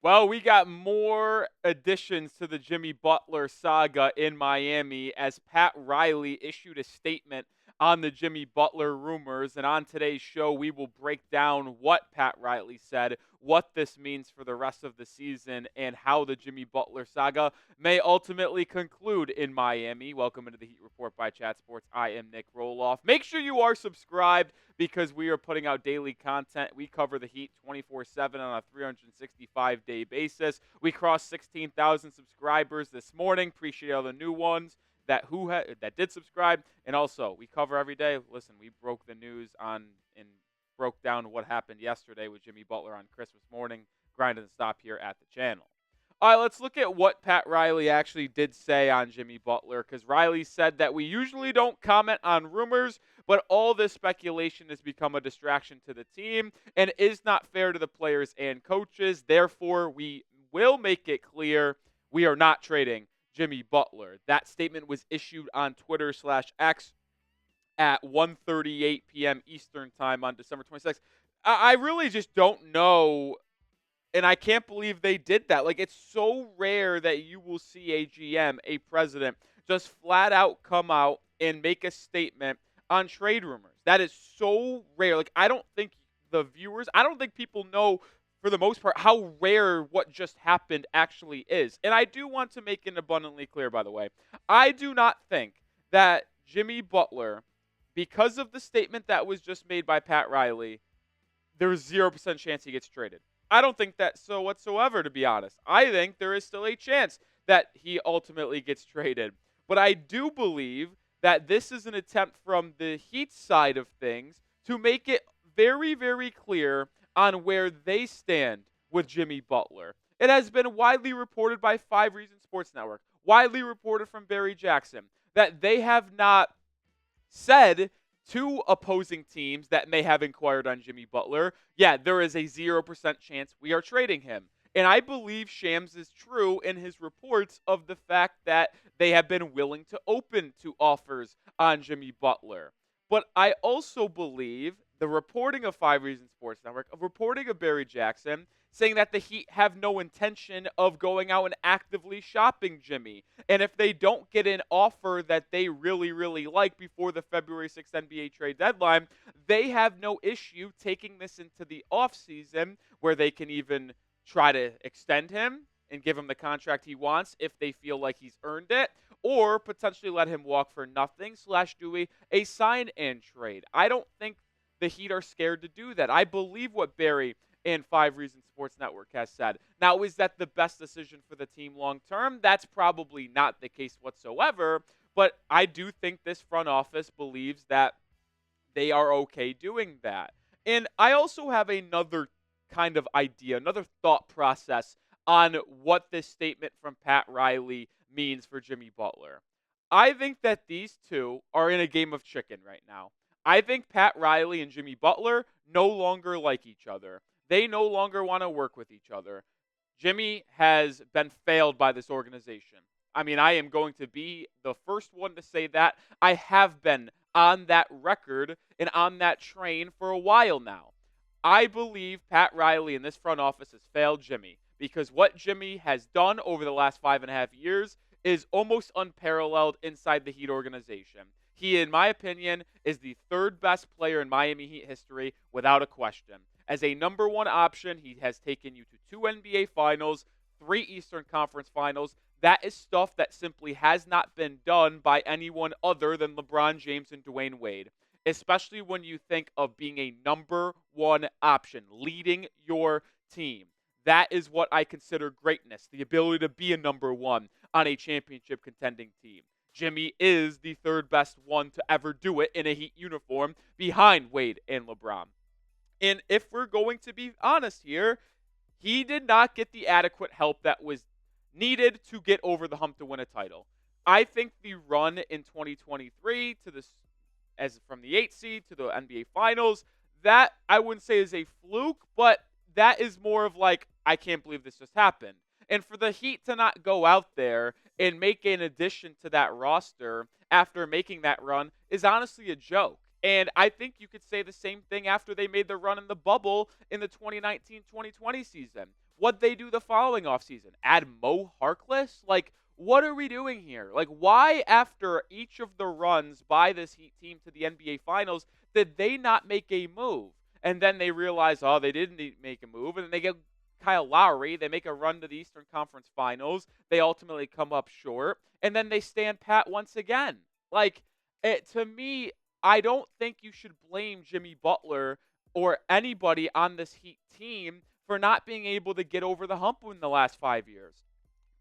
Well, we got more additions to the Jimmy Butler saga in Miami as Pat Riley issued a statement on the Jimmy Butler rumors. And on today's show, we will break down what Pat Riley said, what this means for the rest of the season, and how the Jimmy Butler saga may ultimately conclude in Miami. Welcome into the Heat Report by Chat Sports. I am Nick Roloff. Make sure you are subscribed because we are putting out daily content. We cover the Heat 24/7 on a 365-day basis. We crossed 16,000 subscribers this morning. Appreciate all the new ones that that did subscribe, and also we cover every day. Listen, we broke the news on and broke down what happened yesterday with Jimmy Butler on Christmas morning. Grind and stop here at the channel. All right, let's look at what Pat Riley actually did say on Jimmy Butler, because Riley said that we usually don't comment on rumors, but all this speculation has become a distraction to the team and is not fair to the players and coaches. Therefore, we will make it clear we are not trading Jimmy Butler. That statement was issued on Twitter/X at 1:38 p.m. Eastern time on December 26th. I really just don't know, and I can't believe they did that. Like, it's so rare that you will see a GM, a president, just flat out come out and make a statement on trade rumors. That is so rare. Like, I don't think I don't think people know, for the most part, how rare what just happened actually is. And I do want to make it abundantly clear, by the way, I do not think that Jimmy Butler, because of the statement that was just made by Pat Riley, there's 0% chance he gets traded. I don't think that so whatsoever, to be honest. I think there is still a chance that he ultimately gets traded. But I do believe that this is an attempt from the Heat side of things to make it very, very clear on where they stand with Jimmy Butler. It has been widely reported by 5 Reasons Sports Network, widely reported from Barry Jackson, that they have not said to opposing teams that may have inquired on Jimmy Butler, yeah, there is a 0% chance we are trading him. And I believe Shams is true in his reports of the fact that they have been willing to open to offers on Jimmy Butler. But I also believe the reporting of 5 Reasons Sports Network, of reporting of Barry Jackson, saying that the Heat have no intention of going out and actively shopping Jimmy. And if they don't get an offer that they really, really like before the February 6th NBA trade deadline, they have no issue taking this into the offseason where they can even try to extend him and give him the contract he wants if they feel like he's earned it, or potentially let him walk for nothing / do a sign and trade. I don't think the Heat are scared to do that. I believe what Barry and 5 Reasons Sports Network has said. Now, is that the best decision for the team long term? That's probably not the case whatsoever, but I do think this front office believes that they are okay doing that. And I also have another kind of idea, another thought process on what this statement from Pat Riley means for Jimmy Butler. I think that these two are in a game of chicken right now. I think Pat Riley and Jimmy Butler no longer like each other. They no longer want to work with each other. Jimmy has been failed by this organization. I mean, I am going to be the first one to say that. I have been on that record and on that train for a while now. I believe Pat Riley and this front office has failed Jimmy because what Jimmy has done over the last 5.5 years is almost unparalleled inside the Heat organization. He, in my opinion, is the third best player in Miami Heat history without a question. As a number one option, he has taken you to 2 NBA Finals, 3 Eastern Conference Finals. That is stuff that simply has not been done by anyone other than LeBron James and Dwayne Wade, especially when you think of being a number one option, leading your team. That is what I consider greatness, the ability to be a number one on a championship contending team. Jimmy is the third best one to ever do it in a Heat uniform behind Wade and LeBron. And if we're going to be honest here, he did not get the adequate help that was needed to get over the hump to win a title. I think the run in 2023 to this, as from the 8th seed to the NBA Finals, that I wouldn't say is a fluke, but that is more of like, I can't believe this just happened. And for the Heat to not go out there and make an addition to that roster after making that run is honestly a joke. And I think you could say the same thing after they made the run in the bubble in the 2019-2020 season, What'd they do the following offseason? Add Mo Harkless? Like, what are we doing here? Like, why, after each of the runs by this Heat team to the NBA Finals, did they not make a move? And then they realize, oh, they didn't make a move. And then they get Kyle Lowry. They make a run to the Eastern Conference Finals. They ultimately come up short. And then they stand pat once again. Like, to me, I don't think you should blame Jimmy Butler or anybody on this Heat team for not being able to get over the hump in the last 5 years.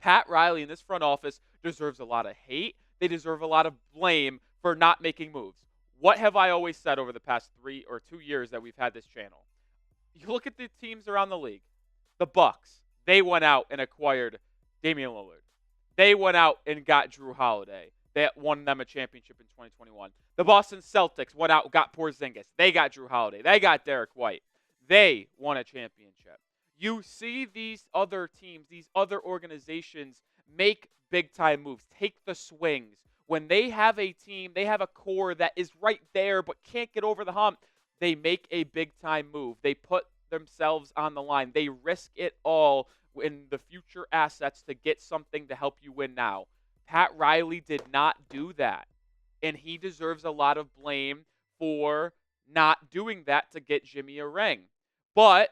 Pat Riley in this front office deserves a lot of hate. They deserve a lot of blame for not making moves. What have I always said over the past 3 or 2 years that we've had this channel? You look at the teams around the league. The Bucks, they went out and acquired Damian Lillard. They went out and got Drew Holiday. They won them a championship in 2021. The Boston Celtics went out and got Porzingis. They got Drew Holiday. They got Derek White. They won a championship. You see these other teams, these other organizations make big-time moves, take the swings. When they have a team, they have a core that is right there but can't get over the hump, they make a big-time move. They put themselves on the line. They risk it all in the future assets to get something to help you win now. Pat Riley did not do that, and he deserves a lot of blame for not doing that to get Jimmy a ring. But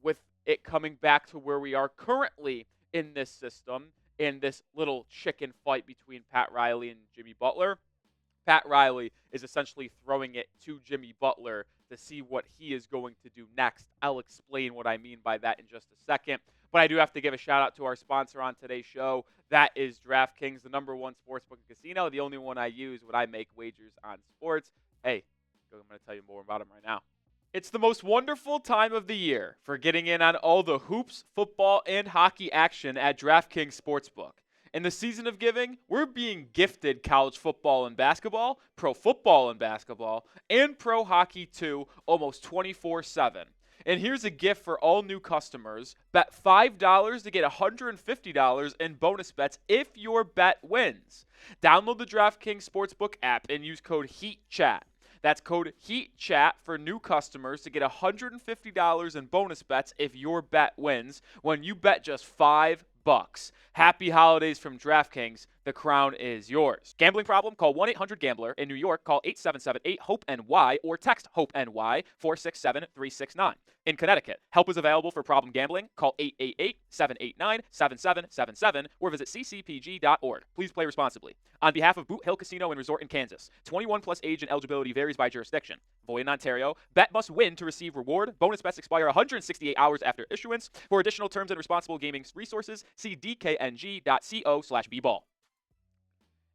with it coming back to where we are currently in this system, in this little chicken fight between Pat Riley and Jimmy Butler, Pat Riley is essentially throwing it to Jimmy Butler to see what he is going to do next. I'll explain what I mean by that in just a second. But I do have to give a shout out to our sponsor on today's show. That is DraftKings, the #1 sportsbook and casino, the only one I use when I make wagers on sports. Hey, I'm going to tell you more about them right now. It's the most wonderful time of the year for getting in on all the hoops, football, and hockey action at DraftKings Sportsbook. In the season of giving, we're being gifted college football and basketball, pro football and basketball, and pro hockey too, almost 24/7. And here's a gift for all new customers. Bet $5 to get $150 in bonus bets if your bet wins. Download the DraftKings Sportsbook app and use code HEATCHAT. That's code HEATCHAT for new customers to get $150 in bonus bets if your bet wins when you bet just $5. Happy holidays from DraftKings. The crown is yours. Gambling problem? Call 1-800-GAMBLER. In New York, call 877-8-HOPE-NY or text HOPE-NY 467-369. In Connecticut, help is available for problem gambling. Call 888-789-7777 or visit ccpg.org. Please play responsibly. On behalf of Boot Hill Casino and Resort in Kansas, 21 plus age and eligibility varies by jurisdiction. Void in Ontario. Bet must win to receive reward. Bonus bets expire 168 hours after issuance. For additional terms and responsible gaming resources, see dkng.co/bball.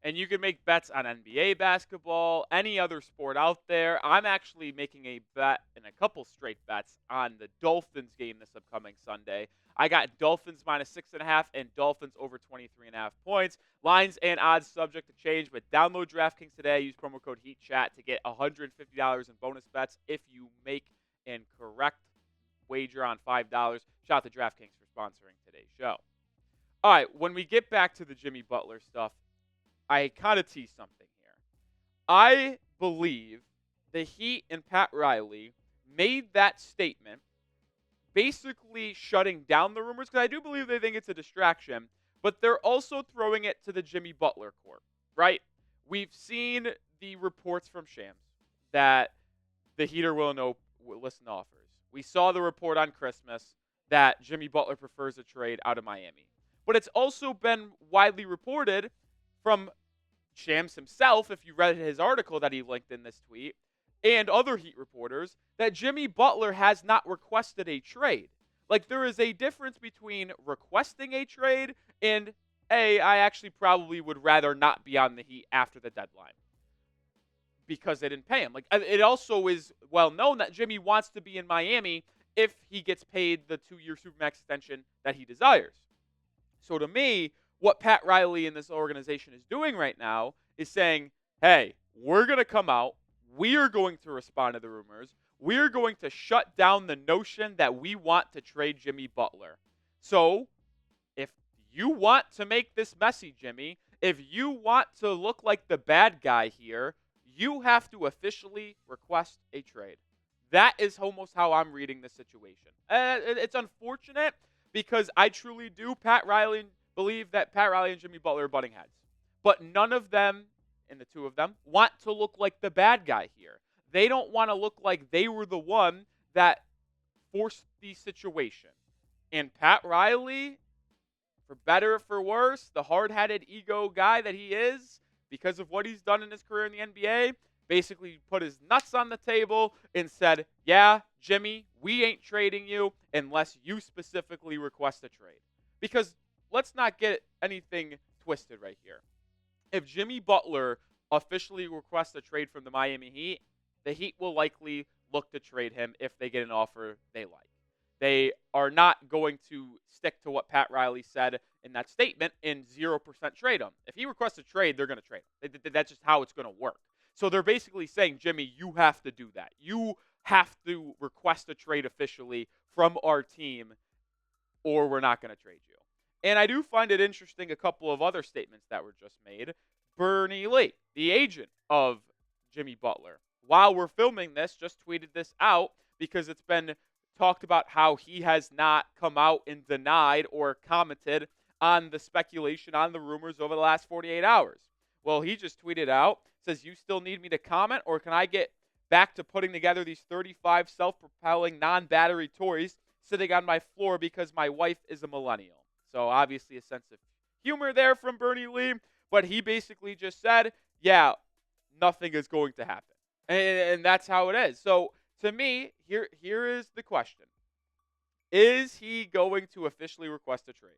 And you can make bets on NBA basketball, any other sport out there. I'm actually making a bet and a couple straight bets on the Dolphins game this upcoming Sunday. I got Dolphins -6.5 and Dolphins over 23.5 points. Lines and odds subject to change, but download DraftKings today. Use promo code HEATCHAT to get $150 in bonus bets if you make an correct wager on $5. Shout out to DraftKings for sponsoring today's show. All right, when we get back to the Jimmy Butler stuff, I kind of tease something here. I believe the Heat and Pat Riley made that statement basically shutting down the rumors, because I do believe they think it's a distraction, but they're also throwing it to the Jimmy Butler court, right? We've seen the reports from Shams that the Heat are willing to listen to offers. We saw the report on Christmas that Jimmy Butler prefers a trade out of Miami. But it's also been widely reported from Shams himself, if you read his article that he linked in this tweet, and other Heat reporters, that Jimmy Butler has not requested a trade. Like, there is a difference between requesting a trade and, hey, I actually probably would rather not be on the Heat after the deadline because they didn't pay him. Like, it also is well known that Jimmy wants to be in Miami if he gets paid the 2-year Supermax extension that he desires. So to me, what Pat Riley and this organization is doing right now is saying, hey, we're going to come out. We are going to respond to the rumors. We're going to shut down the notion that we want to trade Jimmy Butler. So if you want to make this messy, Jimmy, if you want to look like the bad guy here, you have to officially request a trade. That is almost how I'm reading the situation. It's unfortunate, because I truly do believe that Pat Riley and Jimmy Butler are butting heads. But none of them, and the two of them, want to look like the bad guy here. They don't want to look like they were the one that forced the situation. And Pat Riley, for better or for worse, the hard-headed ego guy that he is, because of what he's done in his career in the NBA, basically put his nuts on the table and said, yeah, Jimmy, we ain't trading you unless you specifically request a trade. Because let's not get anything twisted right here. If Jimmy Butler officially requests a trade from the Miami Heat, the Heat will likely look to trade him if they get an offer they like. They are not going to stick to what Pat Riley said in that statement and 0% trade him. If he requests a trade, they're going to trade him. That's just how it's going to work. So they're basically saying, Jimmy, you have to do that. You have to request a trade officially from our team, or we're not going to trade you. And I do find it interesting, a couple of other statements that were just made. Bernie Lee, the agent of Jimmy Butler, while we're filming this, just tweeted this out because it's been talked about how he has not come out and denied or commented on the speculation, on the rumors over the last 48 hours. Well, he just tweeted out, says, you still need me to comment, or can I get back to putting together these 35 self-propelling non-battery toys sitting on my floor because my wife is a millennial? So obviously a sense of humor there from Bernie Lee, but he basically just said, yeah, nothing is going to happen. And that's how it is. So to me, here is the question. Is he going to officially request a trade?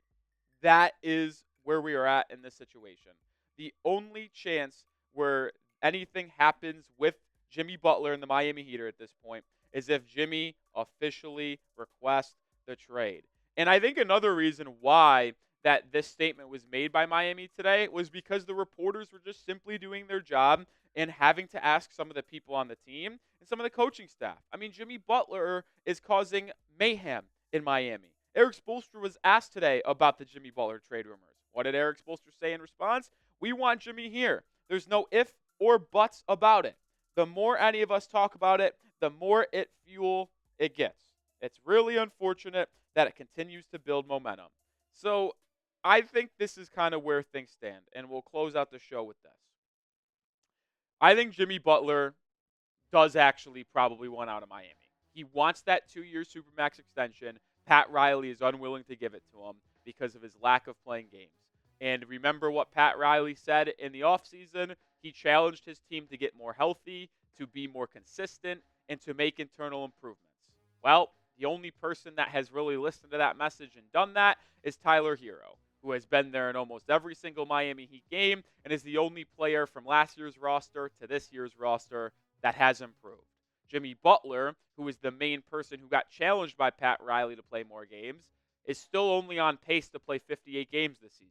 That is where we are at in this situation. The only chance where anything happens with Jimmy Butler and the Miami Heat at this point is if Jimmy officially requests the trade. And I think another reason why that this statement was made by Miami today was because the reporters were just simply doing their job and having to ask some of the people on the team and some of the coaching staff. I mean, Jimmy Butler is causing mayhem in Miami. Eric Spoelstra was asked today about the Jimmy Butler trade rumors. What did Eric Spoelstra say in response? We want Jimmy here. There's no if or buts about it. The more any of us talk about it, the more fuel it gets. It's really unfortunate that it continues to build momentum. So I think this is kind of where things stand, and we'll close out the show with this. I think Jimmy Butler does actually probably want out of Miami. He wants that 2-year Supermax extension. Pat Riley is unwilling to give it to him because of his lack of playing games. And remember what Pat Riley said in the offseason? He challenged his team to get more healthy, to be more consistent, and to make internal improvements. Well, the only person that has really listened to that message and done that is Tyler Hero, who has been there in almost every single Miami Heat game and is the only player from last year's roster to this year's roster that has improved. Jimmy Butler, who is the main person who got challenged by Pat Riley to play more games, is still only on pace to play 58 games this season.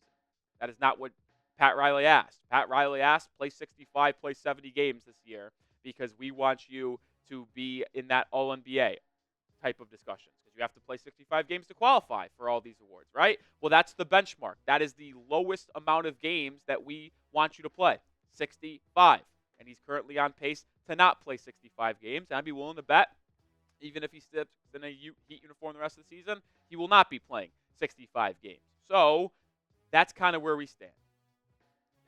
That is not what Pat Riley asked. Pat Riley asked, play 65, play 70 games this year because we want you to be in that All-NBA type of discussions because you have to play 65 games to qualify for all these awards, right? Well, that's the benchmark. That is the lowest amount of games that we want you to play, 65. And he's currently on pace to not play 65 games. And I'd be willing to bet, even if he sits in a Heat uniform the rest of the season, he will not be playing 65 games. So that's kind of where we stand.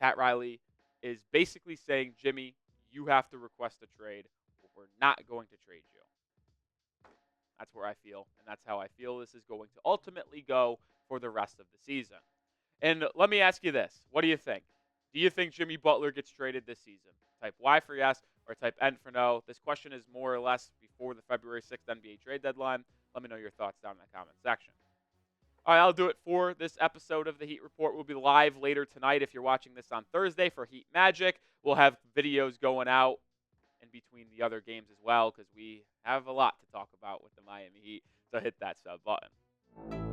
Pat Riley is basically saying, Jimmy, you have to request a trade, or we're not going to trade you. That's where I feel, and that's how I feel this is going to ultimately go for the rest of the season. And let me ask you this. What do you think? Do you think Jimmy Butler gets traded this season? Type Y for yes or type N for no. This question is more or less before the February 6th NBA trade deadline. Let me know your thoughts down in the comment section. All right, I'll do it for this episode of the Heat Report. We'll be live later tonight if you're watching this on Thursday for Heat Magic. We'll have videos going out in between the other games as well because we have a lot to talk about with the Miami Heat. So hit that sub button.